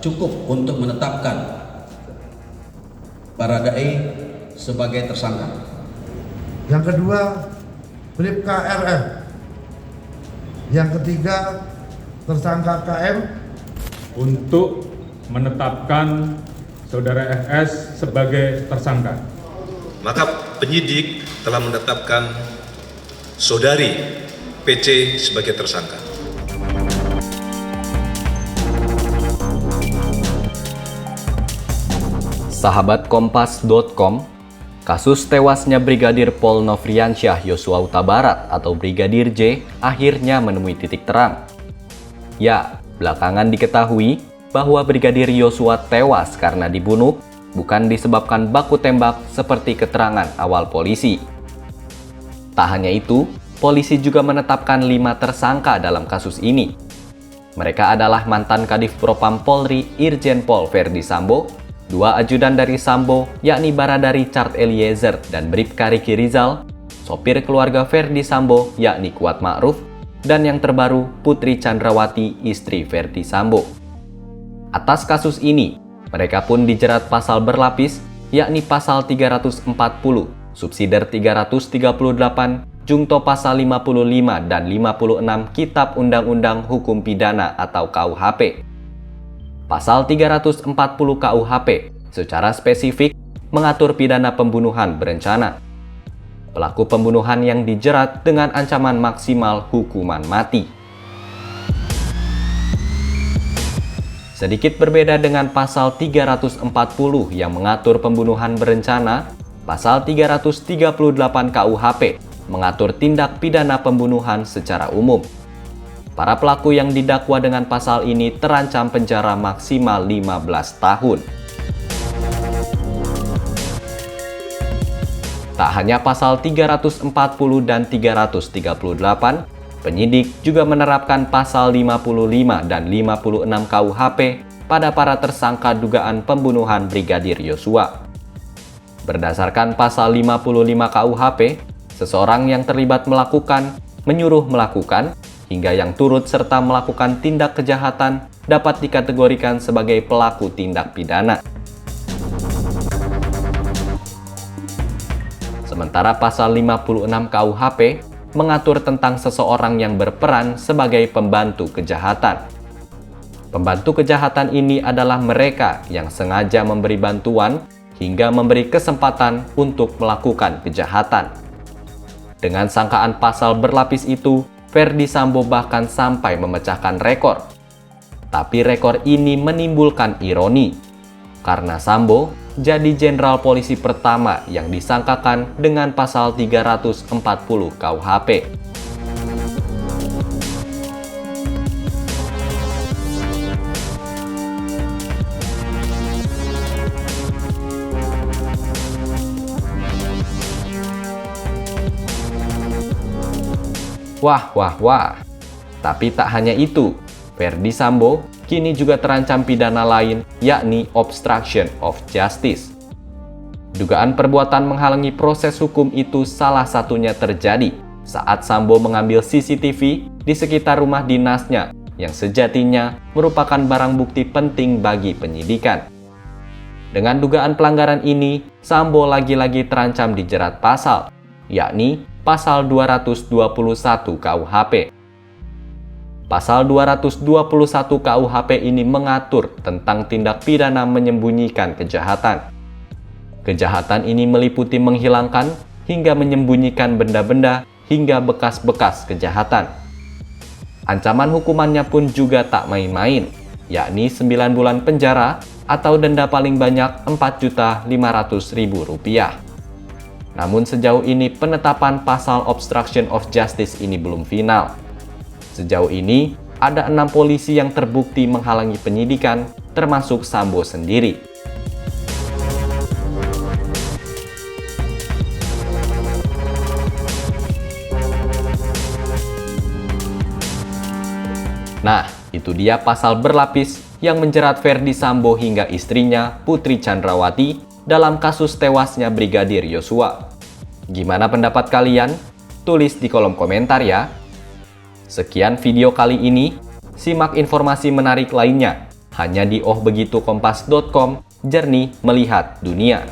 cukup untuk menetapkan Baradae sebagai tersangka. Yang kedua, Bribka RF. Yang ketiga, tersangka KM. Untuk menetapkan Saudara FS sebagai tersangka. Maka penyidik telah menetapkan Saudari PC sebagai tersangka. Sahabat Kompas.com, kasus tewasnya Brigadir Pol Nofriansyah Yosua Huta Barat atau Brigadir J akhirnya menemui titik terang. Ya, belakangan diketahui bahwa Brigadir Yosua tewas karena dibunuh bukan disebabkan baku tembak seperti keterangan awal polisi. Tak hanya itu, polisi juga menetapkan 5 tersangka dalam kasus ini. Mereka adalah mantan Kadif Propam Polri Irjen Pol Verdi Sambo, 2 ajudan dari Sambo yakni Barada Richard Eliezer dan Bribka Riki Rizal, sopir keluarga Verdi Sambo yakni Kuat Ma'ruf, dan yang terbaru Putri Chandrawati istri Verdi Sambo. Atas kasus ini, mereka pun dijerat pasal berlapis yakni pasal 340, subsidiar 338, jungto pasal 55 dan 56 Kitab Undang-Undang Hukum Pidana atau KUHP. Pasal 340 KUHP secara spesifik mengatur pidana pembunuhan berencana. Pelaku pembunuhan yang dijerat dengan ancaman maksimal hukuman mati. Sedikit berbeda dengan pasal 340 yang mengatur pembunuhan berencana, pasal 338 KUHP mengatur tindak pidana pembunuhan secara umum. Para pelaku yang didakwa dengan pasal ini terancam penjara maksimal 15 tahun. Tak hanya pasal 340 dan 338, penyidik juga menerapkan pasal 55 dan 56 KUHP pada para tersangka dugaan pembunuhan Brigadir Yosua. Berdasarkan pasal 55 KUHP, seseorang yang terlibat melakukan, menyuruh melakukan, hingga yang turut serta melakukan tindak kejahatan dapat dikategorikan sebagai pelaku tindak pidana. Sementara pasal 56 KUHP mengatur tentang seseorang yang berperan sebagai pembantu kejahatan. Pembantu kejahatan ini adalah mereka yang sengaja memberi bantuan hingga memberi kesempatan untuk melakukan kejahatan. Dengan sangkaan pasal berlapis itu, Verdi Sambo bahkan sampai memecahkan rekor. Tapi rekor ini menimbulkan ironi, karena Sambo jadi jenderal polisi pertama yang disangkakan dengan pasal 340 KUHP. Wah. Tapi tak hanya itu, Verdi Sambo kini juga terancam pidana lain, yakni obstruction of justice. Dugaan perbuatan menghalangi proses hukum itu salah satunya terjadi saat Sambo mengambil CCTV di sekitar rumah dinasnya yang sejatinya merupakan barang bukti penting bagi penyidikan. Dengan dugaan pelanggaran ini, Sambo lagi-lagi terancam dijerat pasal, yakni Pasal 221 KUHP. Pasal 221 KUHP ini mengatur tentang tindak pidana menyembunyikan kejahatan. Kejahatan ini meliputi menghilangkan hingga menyembunyikan benda-benda hingga bekas-bekas kejahatan. Ancaman hukumannya pun juga tak main-main, yakni 9 bulan penjara atau denda paling banyak Rp4.500.000. Namun sejauh ini penetapan pasal obstruction of justice ini belum final. Sejauh ini ada 6 polisi yang terbukti menghalangi penyidikan, termasuk Sambo sendiri. Nah, itu dia pasal berlapis yang menjerat Verdi Sambo hingga istrinya Putri Chandrawati dalam kasus tewasnya Brigadir Yosua. Gimana pendapat kalian? Tulis di kolom komentar ya. Sekian video kali ini, simak informasi menarik lainnya Hanya di Oh Begitu Kompas.com, jernih melihat dunia.